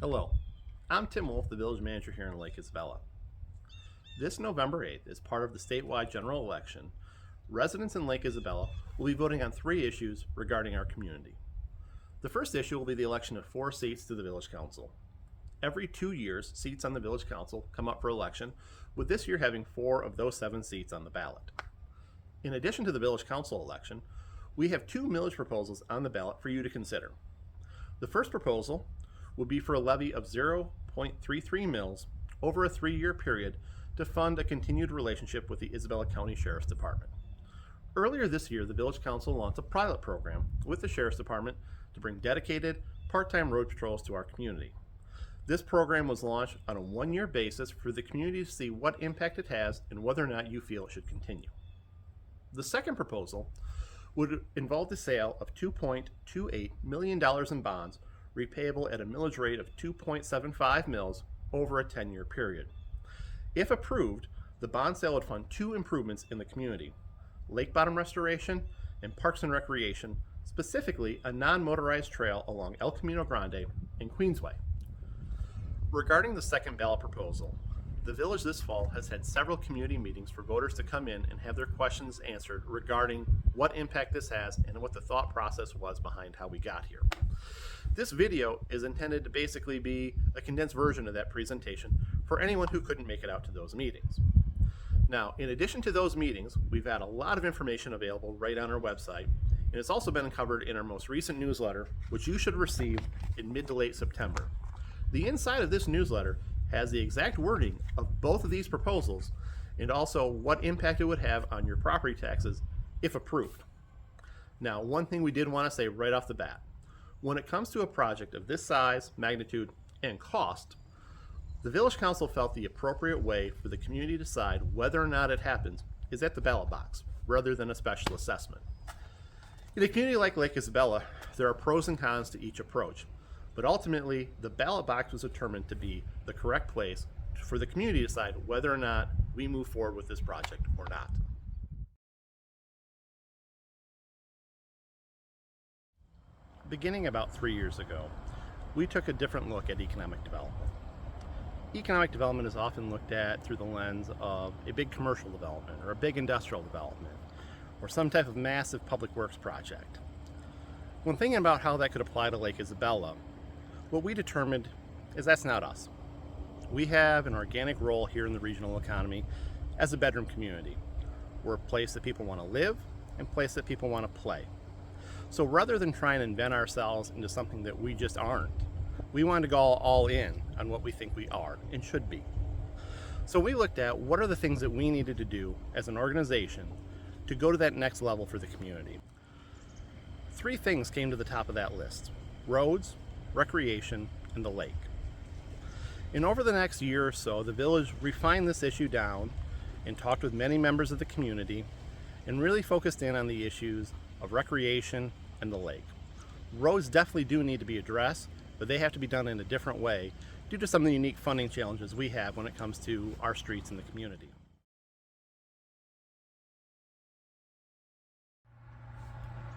Hello, I'm Tim Wolf, the village manager here in Lake Isabella. This November 8th, as part of the statewide general election, residents in Lake Isabella will be voting on 3 issues regarding our community. The first issue will be the election of 4 seats to the village council. Every 2 years, seats on the village council come up for election, with this year having 4 of those 7 seats on the ballot. In addition to the village council election, we have 2 millage proposals on the ballot for you to consider. The first proposal would be for a levy of 0.33 mils over a 3-year period to fund a continued relationship with the Isabella County Sheriff's Department. Earlier this year, the Village Council launched a pilot program with the Sheriff's Department to bring dedicated, part-time road patrols to our community. This program was launched on a 1-year basis for the community to see what impact it has and whether or not you feel it should continue. The second proposal would involve the sale of $2.28 million in bonds repayable at a millage rate of 2.75 mils over a 10-year period. If approved, the bond sale would fund 2 improvements in the community: lake bottom restoration and parks and recreation, specifically a non-motorized trail along El Camino Grande and Queensway. Regarding the second ballot proposal, the village this fall has had several community meetings for voters to come in and have their questions answered regarding what impact this has and what the thought process was behind how we got here. This video is intended to basically be a condensed version of that presentation for anyone who couldn't make it out to those meetings. Now, in addition to those meetings, we've had a lot of information available right on our website, and it's also been covered in our most recent newsletter, which you should receive in mid to late September. The inside of this newsletter has the exact wording of both of these proposals and also what impact it would have on your property taxes if approved. Now, one thing we did want to say right off the bat: when it comes to a project of this size, magnitude, and cost, the Village Council felt the appropriate way for the community to decide whether or not it happens is at the ballot box, rather than a special assessment. In a community like Lake Isabella, there are pros and cons to each approach, but ultimately the ballot box was determined to be the correct place for the community to decide whether or not we move forward with this project or not. Beginning about 3 years ago, we took a different look at economic development. Economic development is often looked at through the lens of a big commercial development or a big industrial development or some type of massive public works project. When thinking about how that could apply to Lake Isabella, what we determined is that's not us. We have an organic role here in the regional economy as a bedroom community. We're a place that people want to live and a place that people want to play. So rather than try and invent ourselves into something that we just aren't, we wanted to go all in on what we think we are and should be. So we looked at what are the things that we needed to do as an organization to go to that next level for the community. 3 things came to the top of that list: roads, recreation, and the lake. And over the next year or so, the village refined this issue down and talked with many members of the community and really focused in on the issues of recreation and the lake. Roads definitely do need to be addressed, but they have to be done in a different way due to some of the unique funding challenges we have when it comes to our streets in the community.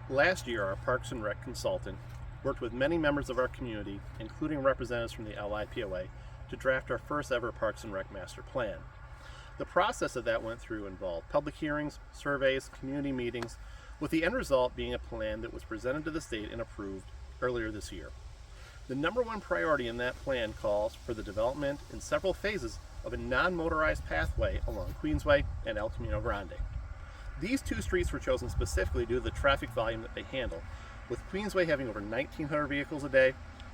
Last year, our Parks and Rec consultant worked with many members of our community, including representatives from the LIPOA, to draft our first ever Parks and Rec master plan. The process of that went through involved public hearings, surveys, community meetings, with the end result being a plan that was presented to the state and approved earlier this year. The number 1 priority in that plan calls for the development in several phases of a non-motorized pathway along Queensway and El Camino Grande. These 2 streets were chosen specifically due to the traffic volume that they handle, with Queensway having over 1,900 vehicles a day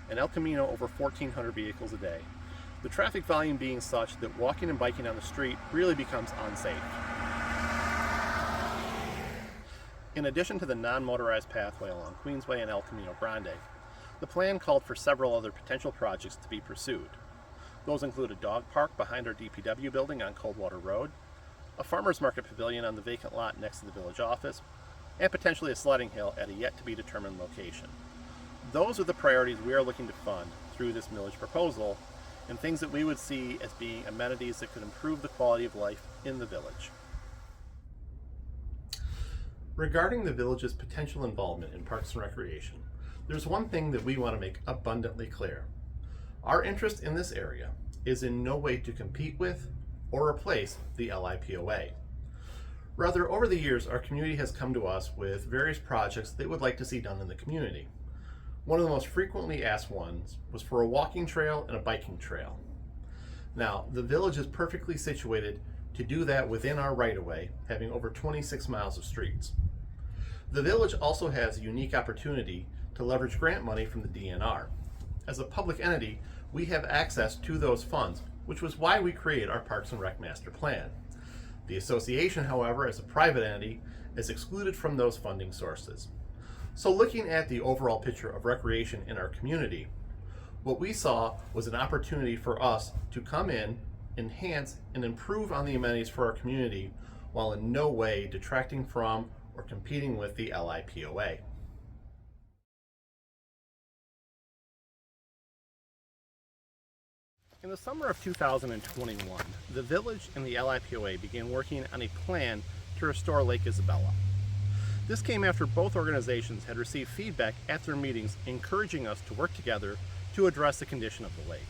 and El Camino over 1,400 vehicles a day. The traffic volume being such that walking and biking on the street really becomes unsafe. In addition to the non-motorized pathway along Queensway and El Camino Grande, the plan called for several other potential projects to be pursued. Those include a dog park behind our DPW building on Coldwater Road, a farmer's market pavilion on the vacant lot next to the village office, and potentially a sledding hill at a yet-to-be-determined location. Those are the priorities we are looking to fund through this millage proposal, and things that we would see as being amenities that could improve the quality of life in the village. Regarding the village's potential involvement in parks and recreation, there's one thing that we want to make abundantly clear. Our interest in this area is in no way to compete with or replace the LIPOA. Rather, over the years, our community has come to us with various projects they would like to see done in the community. One of the most frequently asked ones was for a walking trail and a biking trail. Now, the village is perfectly situated to do that within our right-of-way, having over 26 miles of streets. The village also has a unique opportunity to leverage grant money from the DNR. As a public entity, we have access to those funds, which was why we created our Parks and Rec Master Plan. The association, however, as a private entity, is excluded from those funding sources. So looking at the overall picture of recreation in our community, what we saw was an opportunity for us to come in, enhance, and improve on the amenities for our community while in no way detracting from or competing with the LIPOA. In the summer of 2021, the village and the LIPOA began working on a plan to restore Lake Isabella. This came after both organizations had received feedback at their meetings encouraging us to work together to address the condition of the lake.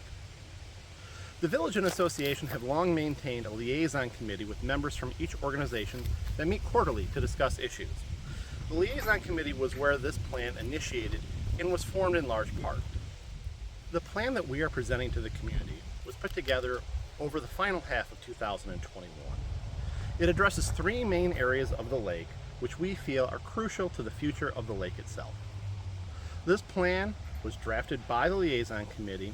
The village and association have long maintained a liaison committee with members from each organization that meet quarterly to discuss issues. The liaison committee was where this plan initiated and was formed in large part. The plan that we are presenting to the community was put together over the final half of 2021. It addresses three main areas of the lake which we feel are crucial to the future of the lake itself. This plan was drafted by the liaison committee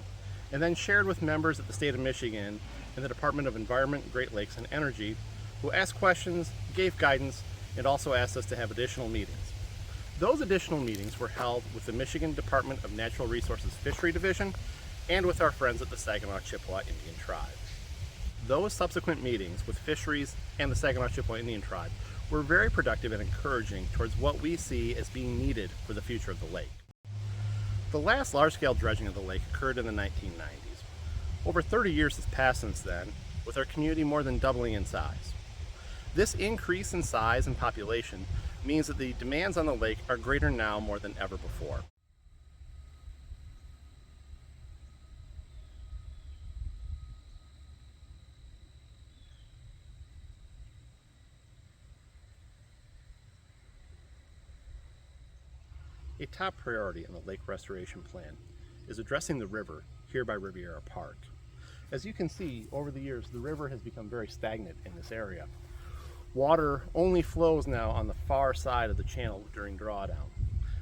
and then shared with members at the state of Michigan and the Department of Environment, Great Lakes, and Energy, who asked questions, gave guidance, and also asked us to have additional meetings. Those additional meetings were held with the Michigan Department of Natural Resources Fishery Division and with our friends at the Saginaw Chippewa Indian Tribe. Those subsequent meetings with fisheries and the Saginaw Chippewa Indian Tribe were very productive and encouraging towards what we see as being needed for the future of the lake. The last large-scale dredging of the lake occurred in the 1990s. Over 30 years has passed since then, with our community more than doubling in size. This increase in size and population means that the demands on the lake are greater now more than ever before. A top priority in the lake restoration plan is addressing the river here by Riviera Park. As you can see, over the years, the river has become very stagnant in this area. Water only flows now on the far side of the channel during drawdown.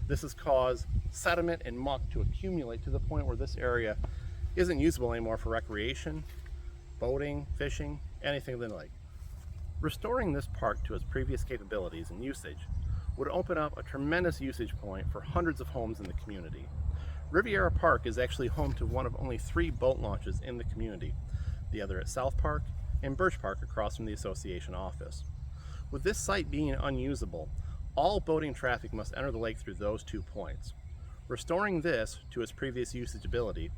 This has caused sediment and muck to accumulate to the point where this area isn't usable anymore for recreation, boating, fishing, anything of the like. Restoring this park to its previous capabilities and usage would open up a tremendous usage point for hundreds of homes in the community. Riviera Park is actually home to one of only 3 boat launches in the community, the other at South Park and Birch Park across from the association office. With this site being unusable, all boating traffic must enter the lake through those 2 points. Restoring this to its previous usability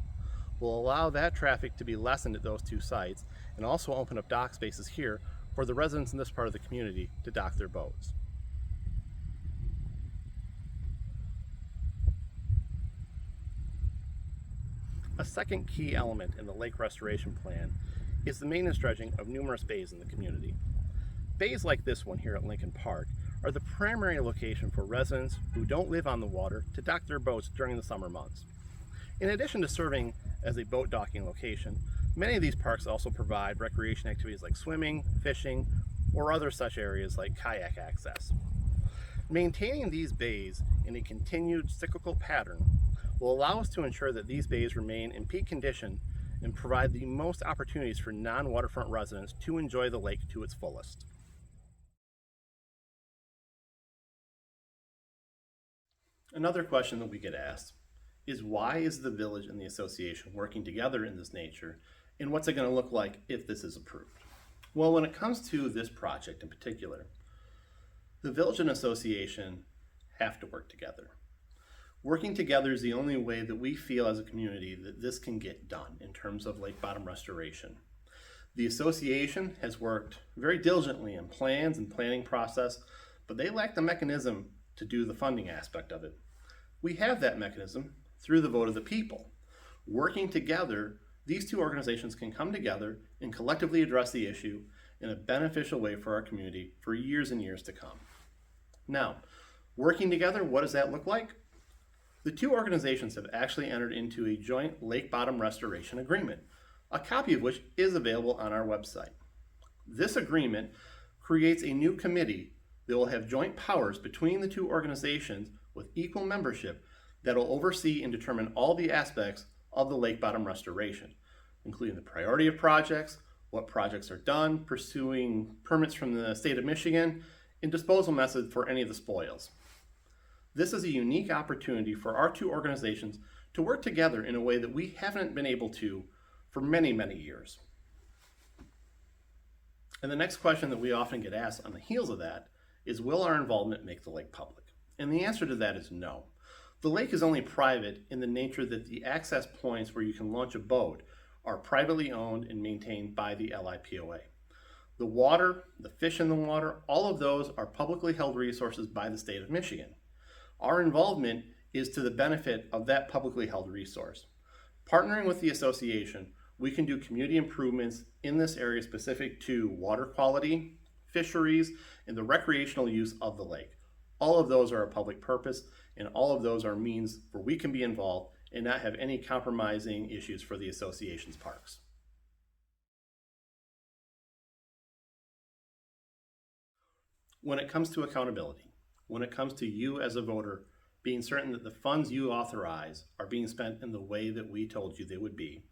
will allow that traffic to be lessened at those 2 sites and also open up dock spaces here for the residents in this part of the community to dock their boats. A second key element in the lake restoration plan is the maintenance dredging of numerous bays in the community. Bays like this one here at Lincoln Park are the primary location for residents who don't live on the water to dock their boats during the summer months. In addition to serving as a boat docking location, many of these parks also provide recreation activities like swimming, fishing, or other such areas like kayak access. Maintaining these bays in a continued cyclical pattern will allow us to ensure that these bays remain in peak condition and provide the most opportunities for non-waterfront residents to enjoy the lake to its fullest. Another question that we get asked is, why is the village and the association working together in this nature, and what's it going to look like if this is approved? Well, when it comes to this project in particular, the village and association have to work together. Working together is the only way that we feel as a community that this can get done in terms of lake bottom restoration. The association has worked very diligently in plans and planning process, but they lack the mechanism to do the funding aspect of it. We have that mechanism through the vote of the people. Working together, these two organizations can come together and collectively address the issue in a beneficial way for our community for years and years to come. Now, working together, what does that look like? The two organizations have actually entered into a joint lake bottom restoration agreement, a copy of which is available on our website. This agreement creates a new committee that will have joint powers between the two organizations with equal membership that will oversee and determine all the aspects of the lake bottom restoration, including the priority of projects, what projects are done, pursuing permits from the state of Michigan, and disposal methods for any of the spoils. This is a unique opportunity for our two organizations to work together in a way that we haven't been able to for many, many years. And the next question that we often get asked on the heels of that is, will our involvement make the lake public? And the answer to that is no. The lake is only private in the nature that the access points where you can launch a boat are privately owned and maintained by the LIPOA. The water, the fish in the water, all of those are publicly held resources by the state of Michigan. Our involvement is to the benefit of that publicly held resource. Partnering with the association, we can do community improvements in this area specific to water quality, fisheries, and the recreational use of the lake. All of those are a public purpose, and all of those are means where we can be involved and not have any compromising issues for the association's parks. When it comes to accountability, when it comes to you as a voter being certain that the funds you authorize are being spent in the way that we told you they would be,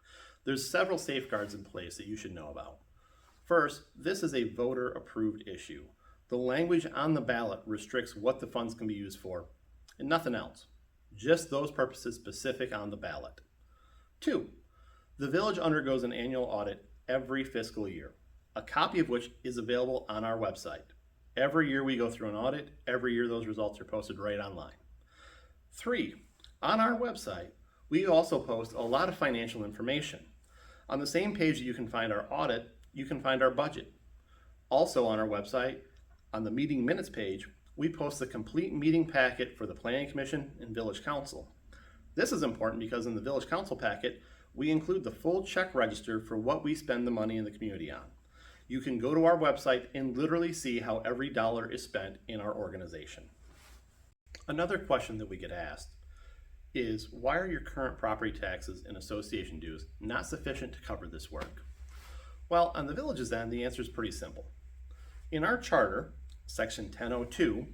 there's several safeguards in place that you should know about. First, this is a voter-approved issue. The language on the ballot restricts what the funds can be used for, and nothing else. Just those purposes specific on the ballot. 2, the village undergoes an annual audit every fiscal year, a copy of which is available on our website. Every year we go through an audit, every year those results are posted right online. 3, on our website, we also post a lot of financial information. On the same page that you can find our audit, you can find our budget. Also on our website, on the meeting minutes page, we post the complete meeting packet for the Planning Commission and Village Council. This is important because in the Village Council packet, we include the full check register for what we spend the money in the community on. You can go to our website and literally see how every dollar is spent in our organization. Another question that we get asked is, why are your current property taxes and association dues not sufficient to cover this work? Well, on the village's end, the answer is pretty simple. In our charter, section 1002,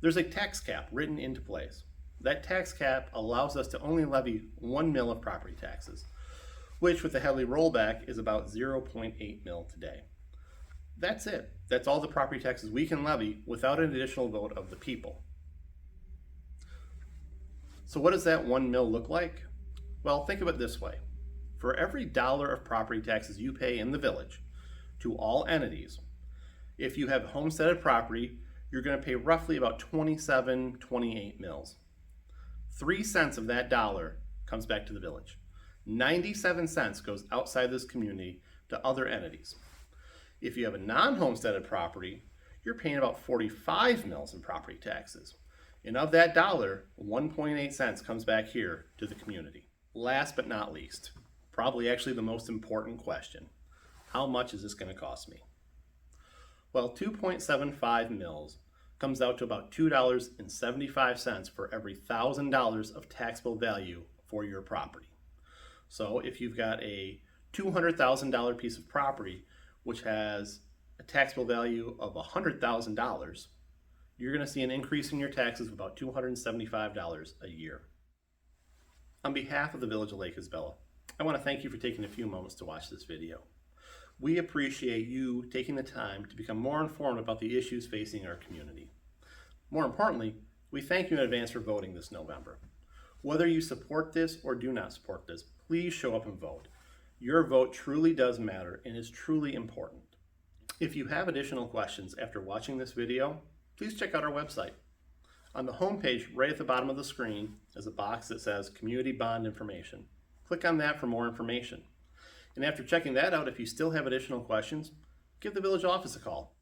there's a tax cap written into place. That tax cap allows us to only levy 1 mil of property taxes, which with the heavy rollback is about 0.8 mil today. That's it. That's all the property taxes we can levy without an additional vote of the people. So what does that 1 mil look like? Well, think of it this way. For every dollar of property taxes you pay in the village to all entities, if you have homesteaded property, you're going to pay roughly about 28 mils. 3 cents of that dollar comes back to the village. 97 cents goes outside this community to other entities. If you have a non-homesteaded property, you're paying about 45 mils in property taxes. And of that dollar, 1.8 cents comes back here to the community. Last but not least, probably actually the most important question, how much is this going to cost me? Well, 2.75 mils comes out to about $2.75 for every $1,000 of taxable value for your property. So if you've got a $200,000 piece of property, which has a taxable value of $100,000, you're going to see an increase in your taxes of about $275 a year. On behalf of the Village of Lake Isabella, I want to thank you for taking a few moments to watch this video. We appreciate you taking the time to become more informed about the issues facing our community. More importantly, we thank you in advance for voting this November. Whether you support this or do not support this, please show up and vote. Your vote truly does matter and is truly important. If you have additional questions after watching this video, please check out our website. On the home page, right at the bottom of the screen, is a box that says Community Bond Information. Click on that for more information. And after checking that out, if you still have additional questions, give the village office a call.